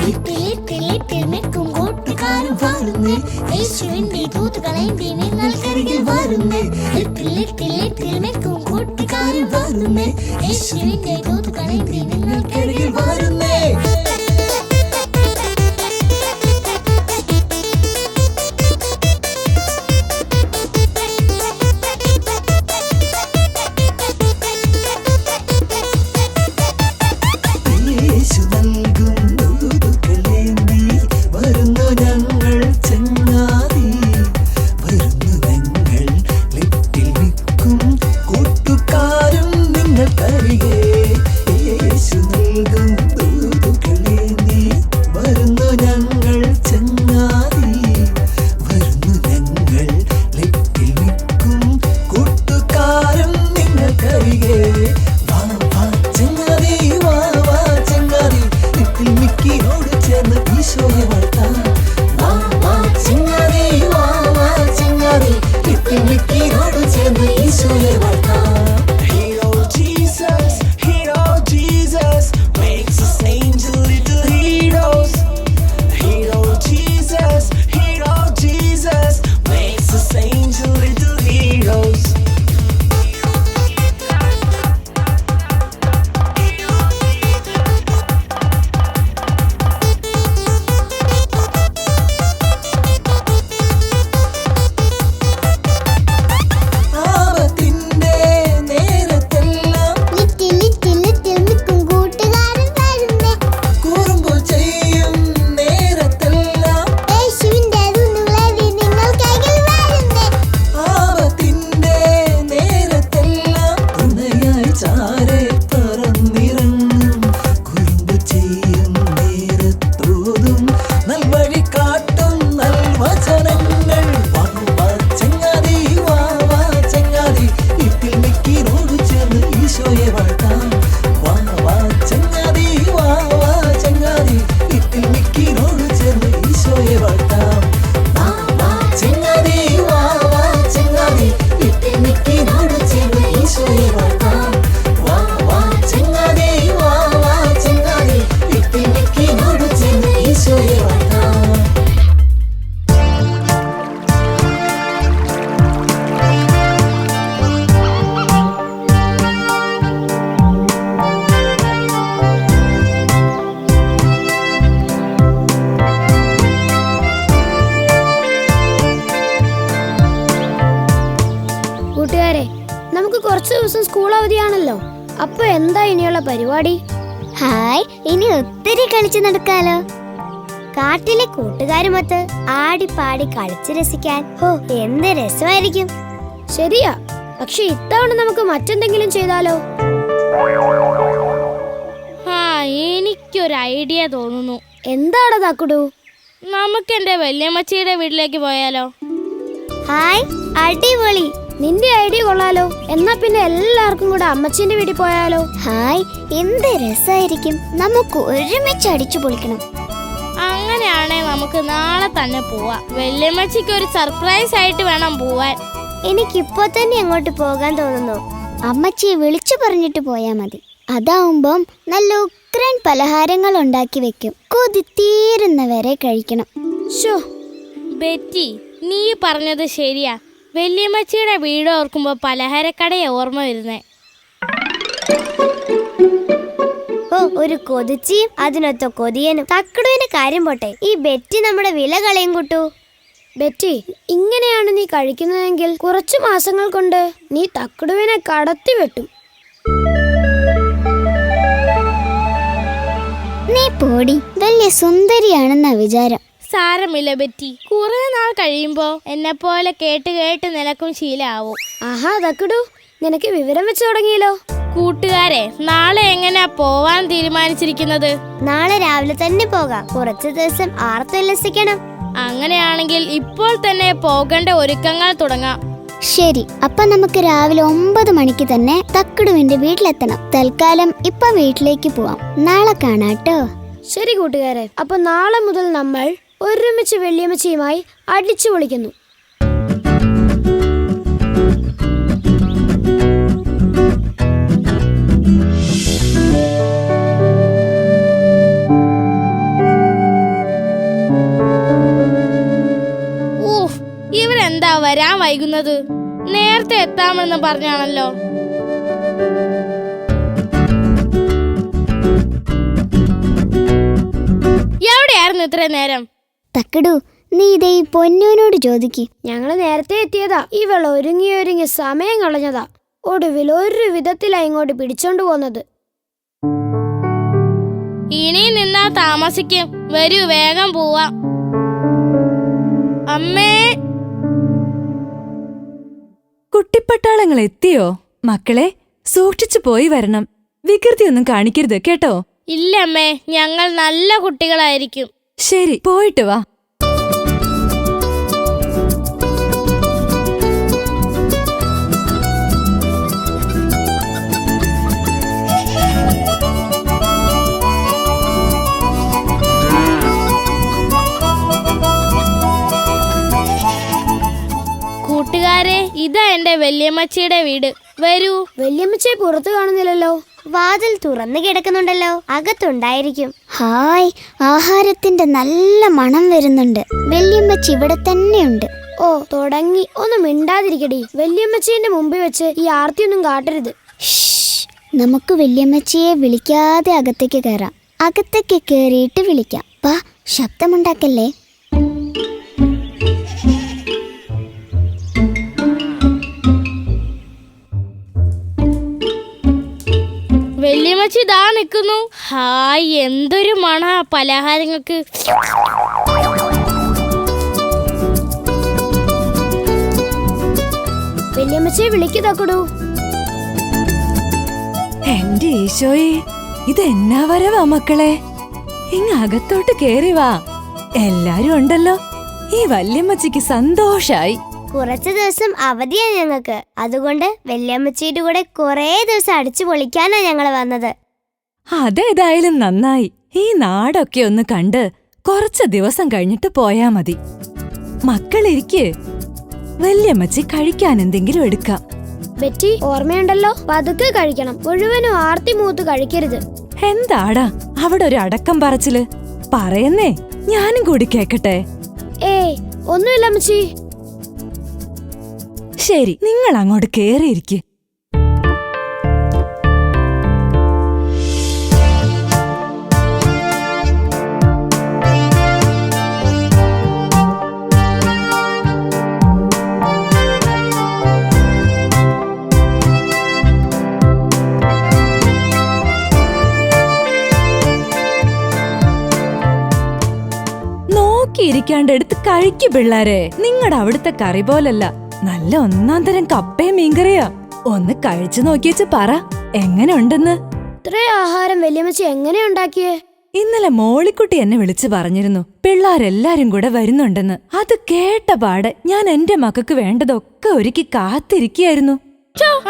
ിൽ കൂട്ടുകാരും വരുന്നേ, യേശുവിന്റെ ദൂതുകളേന്തി നിങ്ങൾക്കരികിൽ വരുന്നേ. ലിറ്റിൽ കൂട്ടുകാരും വരുന്നേ, യേശുവിന്റെ ദൂതുകളേന്തി നിങ്ങൾക്കരികിൽ വരുന്നേ. കുറച്ചു ദിവസം സ്കൂൾ അവധിയാണല്ലോ. അപ്പൊ എന്താ ഇനിയുള്ള പരിപാടി? ഹായ്, ഇനി ഒത്തിരി കളിച്ചു നടക്കാലോ. കാട്ടിലെ കൂട്ടുകാരുമൊത്ത് ആടിപ്പാടി കളിച്ച് രസിക്കാൻ എന്ത് രസമായിരിക്കും. ശരിയാ, പക്ഷെ ഇത്തവണ നമുക്ക് മറ്റെന്തെങ്കിലും ചെയ്താലോ? എനിക്കൊരു ഐഡിയ തോന്നുന്നു. എന്താടാ താക്കുടു? നമുക്ക് എന്റെ വല്യമ്മച്ചിയുടെ വീട്ടിലേക്ക് പോയാലോ? ഹായ്, അടിപൊളി. നിന്റെ ഐഡിയ കൊള്ളാലോ. എന്നാ പിന്നെ എല്ലാവർക്കും കൂടെ അമ്മച്ചിന്റെ വീട്ടിൽ പോയാലോ? ഹായ്, എന്ത് രസമായിരിക്കും. നമുക്ക് ഒരുമിച്ച് അടിച്ചു പൊളിക്കണം. അങ്ങനെയാണെ നമുക്ക് നാളെ തന്നെ പോവാം. വല്യമ്മച്ചിക്ക് ഒരു സർപ്രൈസ് ആയിട്ട് വേണം പോവാൻ. എനിക്കിപ്പോ തന്നെ അങ്ങോട്ട് പോകാൻ തോന്നുന്നു. അമ്മച്ചിയെ വിളിച്ചു പറഞ്ഞിട്ട് പോയാ മതി. അതാവുമ്പം നല്ല ഉഗ്രൻ പലഹാരങ്ങൾ ഉണ്ടാക്കി വെക്കും. കൊതി തീരുന്നവരെ കഴിക്കണം. ഷോ ബെറ്റി, നീ പറഞ്ഞത് ശരിയാ. വല്യമ്മച്ചിയുടെ വീട് ഓർക്കുമ്പോ പലഹാരക്കടയെ ഓർമ്മ വരുന്നേ. ഒരു കൊതിച്ചിയും അതിനൊത്ത കൊതിയനും. തക്കടുവിന്റെ കാര്യം പോട്ടെ, ഈ ബെറ്റി നമ്മുടെ വില കളയും കൂട്ടു. ബെറ്റി, ഇങ്ങനെയാണ് നീ കഴിക്കുന്നതെങ്കിൽ കുറച്ചു മാസങ്ങൾ കൊണ്ട് നീ തക്കടുവിനെ കടത്തി വെട്ടും. നീ പോടി, വലിയ സുന്ദരിയാണെന്ന വിചാരം. സാരമില്ല ബെറ്റി, കുറെ നാൾ കഴിയുമ്പോ എന്നെ പോലെ കേട്ട് കേട്ട് നിനക്കും ശീലാവും. ആഹാ തക്കടു, നിനക്ക് വിവരം വെച്ച് തുടങ്ങിയല്ലോ. കൂട്ടുകാരെ, നാളെ എങ്ങനെയാ പോവാൻ തീരുമാനിച്ചിരിക്കുന്നത്? നാളെ രാവിലെ തന്നെ പോകാം. കുറച്ചു ദിവസം ആർത്തുല്ലസിക്കണം. അങ്ങനെയാണെങ്കിൽ ഇപ്പോൾ തന്നെ പോകേണ്ട ഒരുക്കങ്ങൾ തുടങ്ങാം. ശരി, അപ്പൊ നമുക്ക് രാവിലെ 9 മണിക്ക് തന്നെ തക്കടുവിന്റെ വീട്ടിലെത്തണം. തൽക്കാലം ഇപ്പൊ വീട്ടിലേക്ക് പോവാം. നാളെ കാണാട്ടോ. ശരി കൂട്ടുകാരെ, അപ്പൊ നാളെ മുതൽ നമ്മൾ ഒരുമിച്ച് വല്യമ്മച്ചിയുമായി അടിച്ചു പൊളിക്കുന്നു. വൈകുന്നത്? നേരത്തെ എത്താമെന്ന് പറഞ്ഞാണല്ലോ. എവിടെയായിരുന്നു ഇത്രയും നേരം? തക്കടു, നീ ഇതേ ഈ പൊന്നോനോട് ചോദിക്ക്. ഞങ്ങള് നേരത്തെ എത്തിയതാ. ഇവൾ ഒരുങ്ങി സമയം കളഞ്ഞതാ. ഒടുവിൽ ഒരു വിധത്തിലാ ഇങ്ങോട്ട് പിടിച്ചോണ്ട് പോന്നത്. ഇനി നിന്നാ താമസിക്കും. വരൂ, വേഗം പോവാം. അമ്മേ. കുട്ടിപ്പട്ടാളങ്ങൾ എത്തിയോ? മക്കളെ, സൂക്ഷിച്ചു പോയി വരണം. വികൃതിയൊന്നും കാണിക്കരുത് കേട്ടോ. ഇല്ലമ്മേ, ഞങ്ങൾ നല്ല കുട്ടികളായിരിക്കും. ശരി, പോയിട്ട് വാ. കൂട്ടുകാരെ, ഇതാ എന്റെ വല്യമ്മച്ചിയുടെ വീട്. വരൂ. വല്യമ്മച്ചയെ പുറത്ത് കാണുന്നില്ലല്ലോ. വാതിൽ തുറന്നു കിടക്കുന്നുണ്ടല്ലോ. അകത്തുണ്ടായിരിക്കും. ഹായ്, ആഹാരത്തിന്റെ നല്ല മണം വരുന്നുണ്ട്. വല്യമ്മച്ചി ഇവിടെ തന്നെയുണ്ട്. ഓ, തുടങ്ങി. ഒന്ന് മിണ്ടാതിരിക്കടി. വല്യമ്മച്ചീന്റെ മുമ്പിൽ വെച്ച് ഈ ആർത്തിയൊന്നും കാട്ടരുത്. നമുക്ക് വല്യമ്മച്ചിയെ വിളിക്കാതെ അകത്തേക്ക് കയറാം. അകത്തേക്ക് കയറിയിട്ട് വിളിക്കാം. വാ, ശബ്ദമുണ്ടാക്കല്ലേ. വല്യമ്മച്ചി ഇതാ നിൽക്കുന്നു. ഹായ്, എന്തൊരു മണ പലഹാരങ്ങൾക്ക്. വല്യമ്മച്ചയെ വിളിക്കതക്കടൂ. എന്റെ ഈശോയെ, ഇതെന്നാ വരവാ മക്കളെ. ഇങ്ങകത്തോട്ട് കേറി വാ. എല്ലാരും ഉണ്ടല്ലോ. ഈ വല്യമ്മച്ചിക്ക് സന്തോഷായി. കുറച്ചു ദിവസം അവധിയാ ഞങ്ങൾക്ക്. അതുകൊണ്ട് വല്യമ്മച്ചിയുടെ കൂടെ കുറേ ദിവസം അടിച്ചു പൊളിക്കാനാ ഞങ്ങൾ വന്നത്. അതേതായാലും നന്നായി. ഈ നാടൊക്കെ ഒന്ന് കണ്ട് കുറച്ച് ദിവസം കഴിഞ്ഞിട്ട് പോയാ മതി. മക്കളിരിക്ക്. വല്യമ്മച്ചി കഴിക്കാൻ എന്തെങ്കിലും എടുക്കാം. ബെറ്റി, ഓർമ്മയുണ്ടല്ലോ, പതുക്കെ കഴിക്കണം. മുഴുവനും ആർത്തി മൂത്ത് കഴിക്കരുത്. എന്താടാ അവിടെ ഒരു അടക്കം പറച്ചില്? പറയുന്നേ, ഞാനും കൂടി കേക്കട്ടെ. ഏയ്, ഒന്നുമില്ല അമ്മച്ചി. ശരി, നിങ്ങൾ അങ്ങോട്ട് കേറിയിരിക്ക്. നോക്കിയിരിക്കാണ്ട് എടുത്ത് കഴിക്കു പിള്ളാരെ. നിങ്ങളുടെ അവിടുത്തെ കറി പോലല്ല, നല്ല ഒന്നാം തരം കപ്പയും മീൻകറിയാ. ഒന്ന് കഴിച്ചു നോക്കിയേച്ച് പറ, എങ്ങനെ ഉണ്ടെന്ന്. ഇത്രയും ആഹാരം വല്യമ്മച്ചി എങ്ങനെ ഉണ്ടാക്കിയേ? ഇന്നലെ മോളിക്കുട്ടി എന്നെ വിളിച്ചു പറഞ്ഞിരുന്നു പിള്ളാരെല്ലാരും കൂടെ വരുന്നുണ്ടെന്ന്. അത് കേട്ട പാടെ ഞാൻ എന്റെ മക്കൾക്ക് വേണ്ടതൊക്കെ ഒരുക്കി കാത്തിരിക്കുകയായിരുന്നു.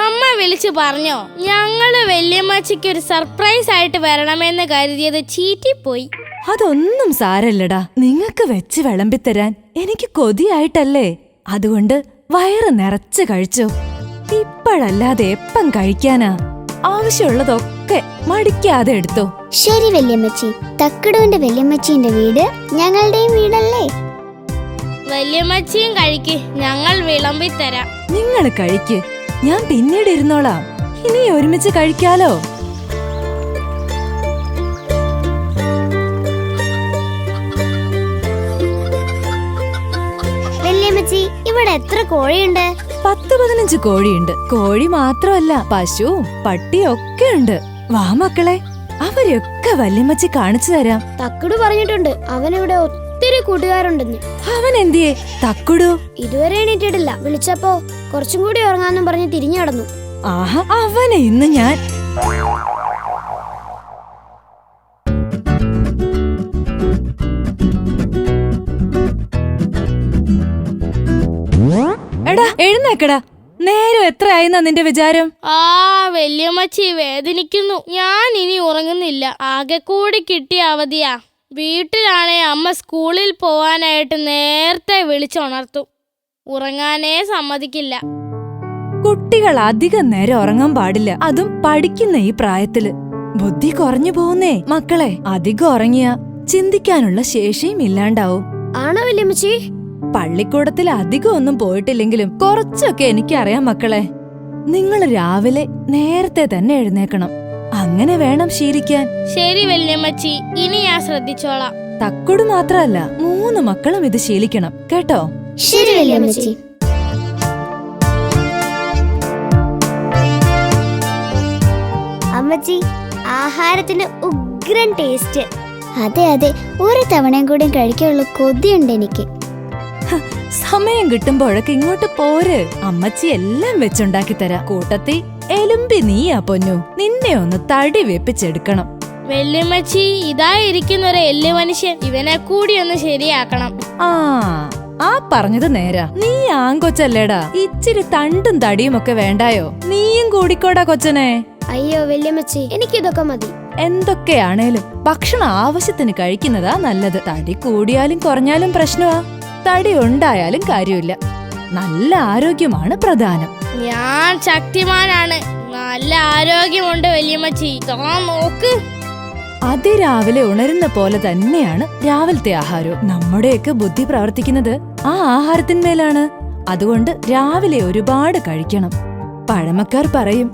അമ്മ വിളിച്ചു പറഞ്ഞോ? ഞങ്ങള് വല്യമ്മച്ചിക്ക് ഒരു സർപ്രൈസ് ആയിട്ട് വരണമെന്ന് കരുതിയത് ചീറ്റിപ്പോയി. അതൊന്നും സാരല്ലടാ. നിങ്ങക്ക് വെച്ച് വിളമ്പിത്തരാൻ എനിക്ക് കൊതിയായിട്ടല്ലേ. അതുകൊണ്ട് വയറ് നിറച്ച് കഴിച്ചോ. ഇപ്പോഴല്ലാതെ എപ്പം കഴിക്കാനാ? ആവശ്യമുള്ളതൊക്കെ മടിക്കാതെ എടുത്തോ. ശരി വല്യമ്മച്ചി. തക്കടുവിന്റെ വല്യമ്മച്ചിന്റെ വീട് ഞങ്ങളുടെയും വീടല്ലേ. വല്യമ്മച്ചിയും കഴിക്ക്, ഞങ്ങൾ വിളമ്പിത്തരാം. നിങ്ങൾ കഴിക്ക്, ഞാൻ പിന്നീട് ഇരുന്നോളാം. ഇനി ഒരുമിച്ച് കഴിക്കാലോ. വല്യമ്മച്ചി, ഇവിടെ എത്ര കോഴിയുണ്ട്? 10-15 കോഴിയുണ്ട്. കോഴി മാത്രമല്ല, പശുവും പട്ടിയും ഒക്കെ ഉണ്ട്. വാ മക്കളെ, അവരെയൊക്കെ വല്യമ്മച്ചി കാണിച്ചു തരാം. തക്കടു പറഞ്ഞിട്ടുണ്ട് അവനിവിടെ ഒത്തിരി കൂട്ടുകാരുണ്ടെന്ന്. അവൻ എന്തിയെ തക്കുടു? ഇതുവരെ എണീറ്റിട്ടില്ല. വിളിച്ചപ്പോ കുറച്ചും കൂടി ഉറങ്ങാന്നും പറഞ്ഞ് തിരിഞ്ഞു നടന്നു. ആഹാ, അവനെ ഇന്ന് ഞാൻ. എടാ, എഴുന്നേക്കടാ. നേരം എത്രയായിന്നാ നിന്റെ വിചാരം? വല്യമ്മച്ചി വേദനിക്കുന്നു. ഞാൻ ഇനി ഉറങ്ങുന്നില്ല. ആകെ കൂടി കിട്ടിയ അവധിയാ. വീട്ടിലാണെ അമ്മ സ്കൂളിൽ പോവാനായിട്ട് നേരത്തെ വിളിച്ചുണർത്തും. ഉറങ്ങാനേ സമ്മതിക്കില്ല. കുട്ടികൾ അധികം നേരം ഉറങ്ങാൻ പാടില്ല, അതും പഠിക്കുന്ന ഈ പ്രായത്തില്. ബുദ്ധി കുറഞ്ഞു പോകുന്നേ മക്കളെ. അധികം ഉറങ്ങിയ ചിന്തിക്കാനുള്ള ശേഷിയും ഇല്ലാണ്ടാവും. ആണോ വല്യമ്മച്ചി? പള്ളിക്കൂടത്തിൽ അധികം ഒന്നും പോയിട്ടില്ലെങ്കിലും കുറച്ചൊക്കെ എനിക്കറിയാം മക്കളെ. നിങ്ങൾ രാവിലെ നേരത്തെ തന്നെ എഴുന്നേക്കണം. അങ്ങനെ വേണം ശീലിക്കാൻ. ശരി വല്യമ്മച്ചി, ഇനി ഞാൻ ശ്രദ്ധിച്ചോളാം. തക്കുടു മാത്രല്ല 3 മക്കളും ഇത് ശീലിക്കണം കേട്ടോ. ശരി വല്യമ്മച്ചി. അമ്മച്ചി, ആഹാരത്തിന് ഉഗ്രൻ ടേസ്റ്റ്. അതെ അതെ, ഒരു തവണയും കൂടി കഴിക്കാനുള്ള കൊതിയുണ്ട് എനിക്ക്. സമയം കിട്ടുമ്പോഴൊക്കെ ഇങ്ങോട്ട് പോര്. അമ്മച്ചി എല്ലാം വെച്ചുണ്ടാക്കി തരാം. കൂട്ടത്തി എലുമ്പി നീയാ പൊന്നു. നിന്നെ ഒന്ന് തടി വെപ്പിച്ചെടുക്കണം. വല്യമ്മച്ചി, ഇതാ ഇരിക്കുന്ന ഒരു എല്ല് മനുഷ്യൻ, ഇവനെ കൂടി ഒന്ന് ശരിയാക്കണം. ആ പറഞ്ഞത് നേരാ. നീ ആങ്കൊച്ചല്ലേടാ, ഇച്ചിരി തണ്ടും തടിയും ഒക്കെ വേണ്ടായോ? നീയും കൂടിക്കോടാ കൊച്ചനെ. അയ്യോ വല്യമ്മച്ചി, എനിക്കിതൊക്കെ മതി. എന്തൊക്കെയാണേലും ഭക്ഷണം ആവശ്യത്തിന് കഴിക്കുന്നതാ നല്ലത്. തടി കൂടിയാലും കുറഞ്ഞാലും പ്രശ്നമാ, തടി ഉണ്ടായാലും കാര്യമില്ല. നല്ല ആരോഗ്യമാണ് പ്രധാനം. ഞാൻ ശക്തിമാനാണ്, നല്ല ആരോഗ്യമുണ്ട് വല്യമ്മച്ചി. നോക്ക്. അതിരാവിലെ ഉണരുന്ന പോലെ തന്നെയാണ് രാവിലത്തെ ആഹാരവും. നമ്മുടെയൊക്കെ ബുദ്ധി പ്രവർത്തിക്കുന്നത് ആ ആഹാരത്തിന്മേലാണ്. അതുകൊണ്ട് രാവിലെ ഒരുപാട് കഴിക്കണം. പഴമക്കാർ പറയും,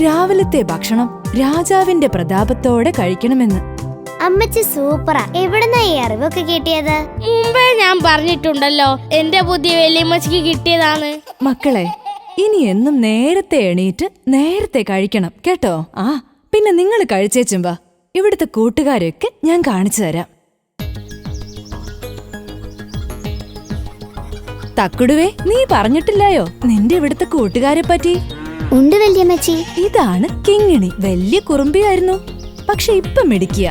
രാവിലത്തെ ഭക്ഷണം രാജാവിന്റെ പ്രതാപത്തോടെ കഴിക്കണമെന്ന്. അമ്മച്ചി സൂപ്പറാ. എവിടുന്നാ ഈ അറിവൊക്കെ കിട്ടിയത്? മുമ്പേ ഞാൻ പറഞ്ഞിട്ടുണ്ടല്ലോ, എന്റെ ബുദ്ധി വല്യമ്മച്ചിക്ക് കിട്ടിയതാണ്. മക്കളെ, ഇനി എന്നും നേരത്തെ എണീറ്റ് നേരത്തെ കഴിക്കണം കേട്ടോ. പിന്നെ നിങ്ങൾ കഴിച്ചേച്ചും വാ. ഇവിടുത്തെ കൂട്ടുകാരൊക്കെ ഞാൻ കാണിച്ചു തരാം. തക്കുടുവേ, നീ പറഞ്ഞിട്ടില്ലായോ നിന്റെ ഇവിടുത്തെ കൂട്ടുകാരെ പറ്റി? ഉണ്ട് വല്യമ്മച്ചി. ഇതാണ് കിങ്ങിണി. വലിയ കുറുമ്പിയായിരുന്നു, പക്ഷെ ഇപ്പൊ മിടിക്കുക.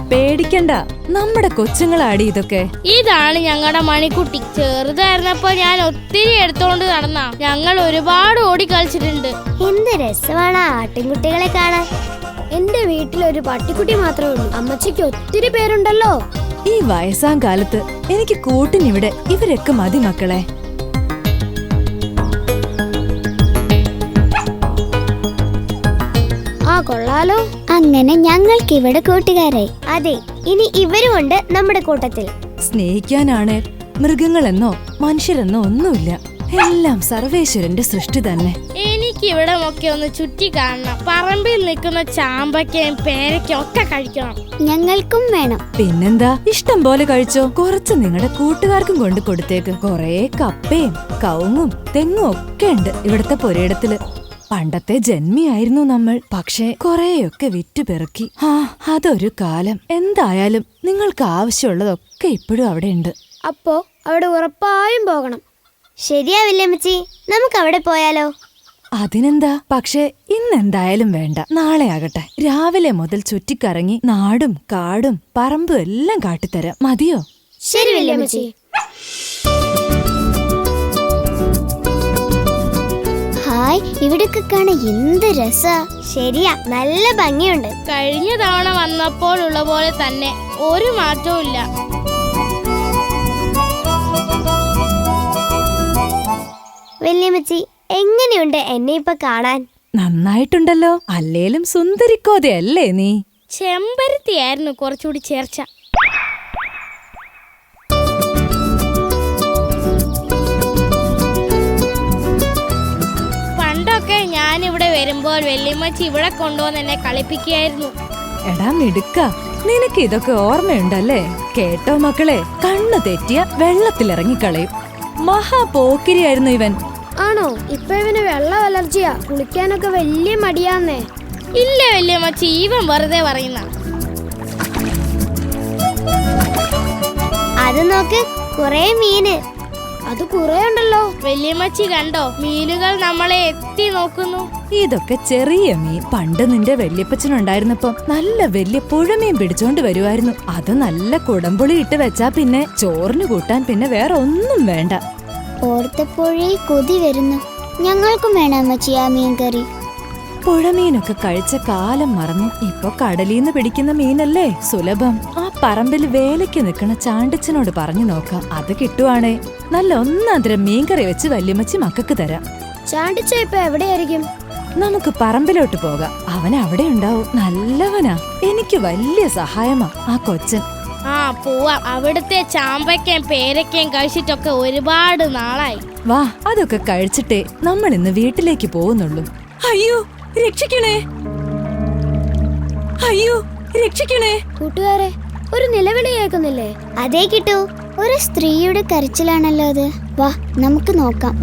പേടിക്കണ്ട, നമ്മുടെ കൊച്ചുങ്ങളാടി ഇതൊക്കെ. ഇതാണ് ഞങ്ങളുടെ മണിക്കുട്ടി. ചെറുതായിരുന്നപ്പോ ഞാൻ ഒത്തിരി എടുത്തോണ്ട് നടന്ന. ഞങ്ങൾ ഒരുപാട് ഓടി കളിച്ചിട്ടുണ്ട്. എന്ത് രസമാണ് ആട്ടിൻകുട്ടികളെ കാണാൻ. എന്റെ വീട്ടിൽ ഒരു പട്ടിക്കുട്ടി മാത്രമേ ഉള്ളൂ. അമ്മച്ചിക്ക് ഒത്തിരി പേരുണ്ടല്ലോ. ഈ വയസ്സാം കാലത്ത് എനിക്ക് കൂട്ടിനിവിടെ ഇവരൊക്കെ മതി മക്കളെ. കൊള്ളാലോ. അങ്ങനെ ഞങ്ങൾക്ക് ഇവിടെ കൂട്ടുകാരായി. അതെ, ഇനി ഇവരുമുണ്ട് നമ്മുടെ കൂട്ടത്തിൽ. സ്നേഹിക്കാനാണ് മൃഗങ്ങളെന്നോ മനുഷ്യരെന്നോ ഒന്നുമില്ല. എല്ലാം സർവേശ്വരന്റെ സൃഷ്ടി തന്നെ. എനിക്ക് ഇവിടെ ഒക്കെ ഒന്ന് ചുറ്റി കാണണം. പറമ്പിൽ നിൽക്കുന്ന ചാമ്പക്കയും പേരയ്ക്കും ഒക്കെ കഴിക്കണം. ഞങ്ങൾക്കും വേണം. പിന്നെന്താ, ഇഷ്ടം പോലെ കഴിച്ചോ. കുറച്ച് നിങ്ങളുടെ കൂട്ടുകാർക്കും കൊണ്ട് കൊടുത്തേക്ക്. കൊറേ കപ്പയും കവുങ്ങും തെങ്ങും ഒക്കെ ഉണ്ട് ഇവിടത്തെ പുരയിടത്തില്. പണ്ടത്തെ ജന്മിയായിരുന്നു നമ്മൾ. പക്ഷേ കൊറേയൊക്കെ വിറ്റു പെറുക്കി. അതൊരു കാലം. എന്തായാലും നിങ്ങൾക്ക് ആവശ്യമുള്ളതൊക്കെ ഇപ്പോഴും അവിടെ ഉണ്ട്. അപ്പോ അവിടെ ഉറപ്പായും പോകണം. ശരിയാ വല്യമ്മച്ചി, നമുക്ക് അവിടെ പോയാലോ? അതിനെന്താ, പക്ഷേ ഇന്നെന്തായാലും വേണ്ട. നാളെ ആകട്ടെ. രാവിലെ മുതൽ ചുറ്റിക്കറങ്ങി നാടും കാടും പറമ്പും എല്ലാം കാട്ടിത്തരാം. മതിയോ? ശരി വല്യമ്മച്ചി. ഹായ്, ഇവിടൊക്കെ കാണാൻ എന്ത് രസാ. ശരിയാ, നല്ല ഭംഗിയുണ്ട്. കഴിഞ്ഞ തവണ വന്നപ്പോൾ ഉള്ള പോലെ തന്നെ, ഒരു മാറ്റവും ഇല്ല. വല്യമ്മച്ചി, എങ്ങനെയുണ്ട് എന്നെ ഇപ്പൊ കാണാൻ? നന്നായിട്ടുണ്ടല്ലോ. അല്ലേലും സുന്ദരിക്കോതയല്ലേ നീ? ചെമ്പരത്തിയായിരുന്നു കുറച്ചുകൂടി ചേർച്ച. പണ്ടൊക്കെ ഞാനിവിടെ വരുമ്പോൾ വല്യമ്മച്ചി ഇവിടെ കൊണ്ടുവന്ന് എന്നെ കളിപ്പിക്കുകയായിരുന്നു. എടാ മിടുക്ക, നിനക്ക് ഇതൊക്കെ ഓർമ്മയുണ്ടല്ലേ? കേട്ടോ മക്കളെ, കണ്ണു തെറ്റിയ വെള്ളത്തിലിറങ്ങിക്കളയും. മഹാപോക്കിരിയായിരുന്നു ഇവൻ. ആണോ? ഇപ്പൊ ഇവന് വെള്ളം അലർജിയാ. കുളിക്കാനൊക്കെ വലിയ മടിയാന്നേ. ഇല്ല വല്യമ്മച്ചി, ഇവൻ വെറുതെ പറയുന്ന. അത് നോക്ക്, കുറെ മീന്. അത് കുറെ ഉണ്ടല്ലോ. വല്യമ്മച്ചി കണ്ടോ, മീനുകൾ നമ്മളെ എത്തി നോക്കുന്നു. ഇതൊക്കെ ചെറിയ മീൻ. പണ്ട് നിന്റെ വല്യപ്പച്ചനുണ്ടായിരുന്നപ്പം നല്ല വലിയ പുഴമീൻ പിടിച്ചോണ്ട് വരുമായിരുന്നു. അത് നല്ല കുടംപുളി ഇട്ട് വെച്ചാ പിന്നെ ചോറിന് കൂട്ടാൻ പിന്നെ വേറെ ഒന്നും വേണ്ട. ഓർത്തപ്പോഴേ കൊതി വരുന്നു. ഞങ്ങൾക്കും വേണം അമ്മച്ചി ആ മീൻ കറി. പുഴമീനൊക്കെ കഴിച്ച കാലം മറന്നു. ഇപ്പൊ കടലീന്ന് പിടിക്കുന്ന മീനല്ലേ സുലഭം. ആ പറമ്പിൽ വേലയ്ക്ക് നിൽക്കണ ചാണ്ടിച്ചനോട് പറഞ്ഞു നോക്കാം. അത് കിട്ടുവാണേ നല്ല ഒന്നാന്തരം മീൻകറി വെച്ച് വല്യമ്മച്ചി മക്കൾക്ക് തരാം. ചാണ്ടിച്ച ഇപ്പൊ എവിടെയായിരിക്കും? നമുക്ക് പറമ്പിലോട്ട് പോകാം. അവൻ അവിടെ ഉണ്ടാവും. നല്ലവനാ. എനിക്ക് വലിയ സഹായമാ ആ കൊച്ചൻ. ആ പോവാം. അവിടുത്തെ ചാമ്പയ്ക്കയും പേരയ്ക്കയും കഴിച്ചിട്ടൊക്കെ ഒരുപാട് നാളായി. വാ, അതൊക്കെ കഴിച്ചിട്ടേ നമ്മൾ ഇന്ന് വീട്ടിലേക്ക് പോകുന്നുള്ളൂ. അയ്യോ രക്ഷിക്കണേ, അയ്യോ രക്ഷിക്കണേ. കൂട്ടുകാരെ, ഒരു നിലവിളി കേൾക്കുന്നില്ലേ? അതേ കിട്ടു, ഒരു സ്ത്രീയുടെ കരച്ചിലാണല്ലോ അത്. വാ നമുക്ക് നോക്കാം.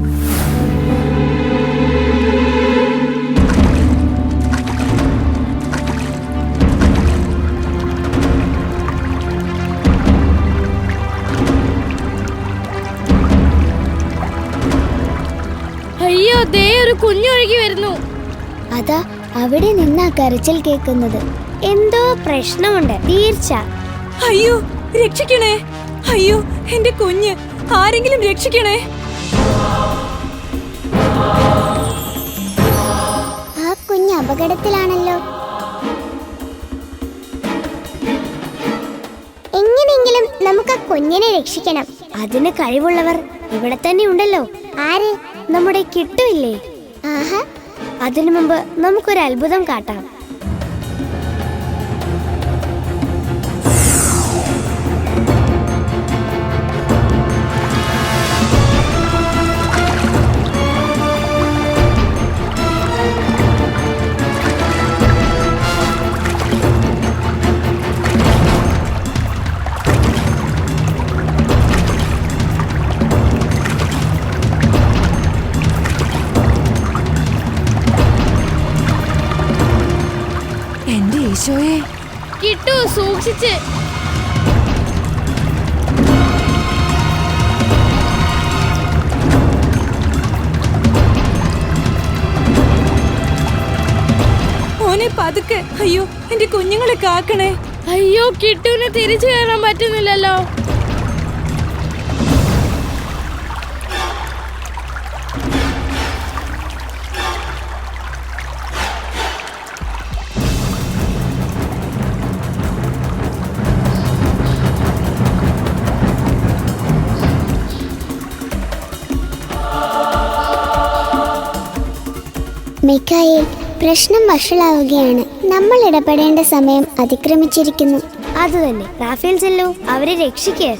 അയ്യോ, ദേ ഒരു കുഞ്ഞൊഴുകി വരുന്നു. അതാ അവിടെ നിന്നാ കരച്ചിൽ കേൾക്കുന്നത്. എന്തോ പ്രശ്നമുണ്ട് തീർച്ച. അയ്യോ രക്ഷിക്കണേ, അയ്യോ എന്റെ കുഞ്ഞ്, ആരെങ്കിലും രക്ഷിക്കണേ. ആ കുഞ്ഞ് അപകടത്തിലാണല്ലോ. എങ്ങനെയെങ്കിലും നമുക്ക് ആ കുഞ്ഞിനെ രക്ഷിക്കണം. അതിന് കഴിവുള്ളവർ ഇവിടെ തന്നെ ഉണ്ടല്ലോ. ആര്? നമ്മുടെ കിട്ടുമില്ലേ? ആഹാ, അതിനു മുമ്പ് നമുക്കൊരു അത്ഭുതം കാട്ടാം. എന്റെ ഈശോയെ, കിട്ടു, സൂക്ഷിച്ച്. മോനെ പതുക്കെ. അയ്യോ എന്റെ കുഞ്ഞുങ്ങളെ കാക്കണേ. അയ്യോ, കിട്ടുവിന് തിരിച്ചു കയറാൻ പറ്റുന്നില്ലല്ലോ. മിഖായേൽ, പ്രശ്നം വഷളാവുകയാണ്. നമ്മൾ ഇടപെടേണ്ട സമയം അതിക്രമിച്ചിരിക്കുന്നു. അത് തന്നെ. റാഫേൽ ചെല്ലു, അവരെ രക്ഷിക്കുക.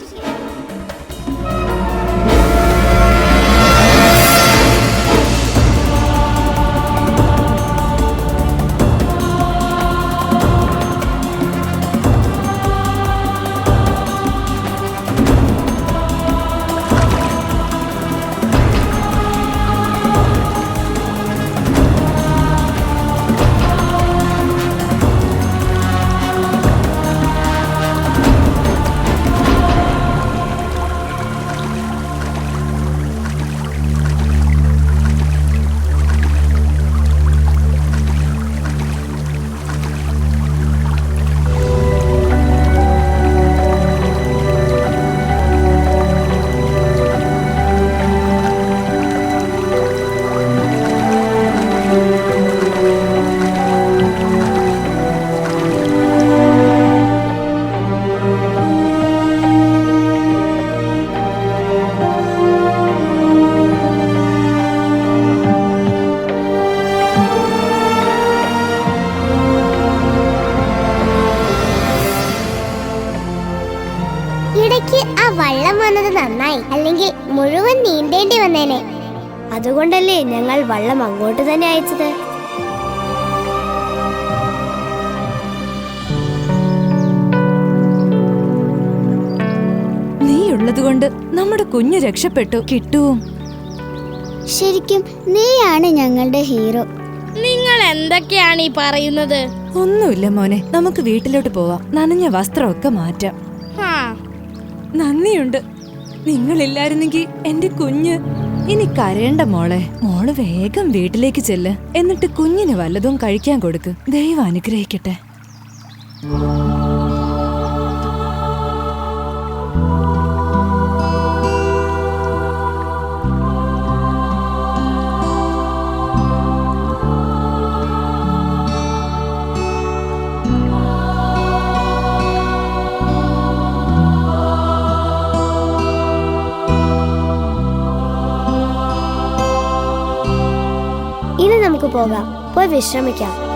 ഇടയ്ക്ക് ആ വള്ളം വന്നത് നന്നായി, അല്ലെങ്കിൽ മുഴുവൻ നീന്തേണ്ടി വന്നേനെ. അതുകൊണ്ടല്ലേ ഞങ്ങൾ വള്ളം അങ്ങോട്ട് തന്നെ അയച്ചത്. നീയുള്ളതുകൊണ്ട് നമ്മുടെ കുഞ്ഞ് രക്ഷപ്പെട്ടു. കിട്ടുവും. ശരിക്കും നീയാണ് ഞങ്ങളുടെ ഹീറോ. നിങ്ങൾ എന്തൊക്കെയാണ് ഈ പറയുന്നത്? ഒന്നുമില്ല മോനെ, നമുക്ക് വീട്ടിലോട്ട് പോവാം. നനഞ്ഞ വസ്ത്രമൊക്കെ മാറ്റാം. ആ, നന്ദിയുണ്ട്. നിങ്ങളില്ലായിരുന്നെങ്കിൽ എന്റെ കുഞ്ഞ്. ഇനി കരയണ്ട മോളെ. മോള് വേഗം വീട്ടിലേക്ക് ചെല്ല്. എന്നിട്ട് കുഞ്ഞിന് വല്ലതും കഴിക്കാൻ കൊടുക്ക്. ദൈവം അനുഗ്രഹിക്കട്ടെ. ഇനി നമുക്ക് പോകാം. പോയി വിശ്രമിക്കാം.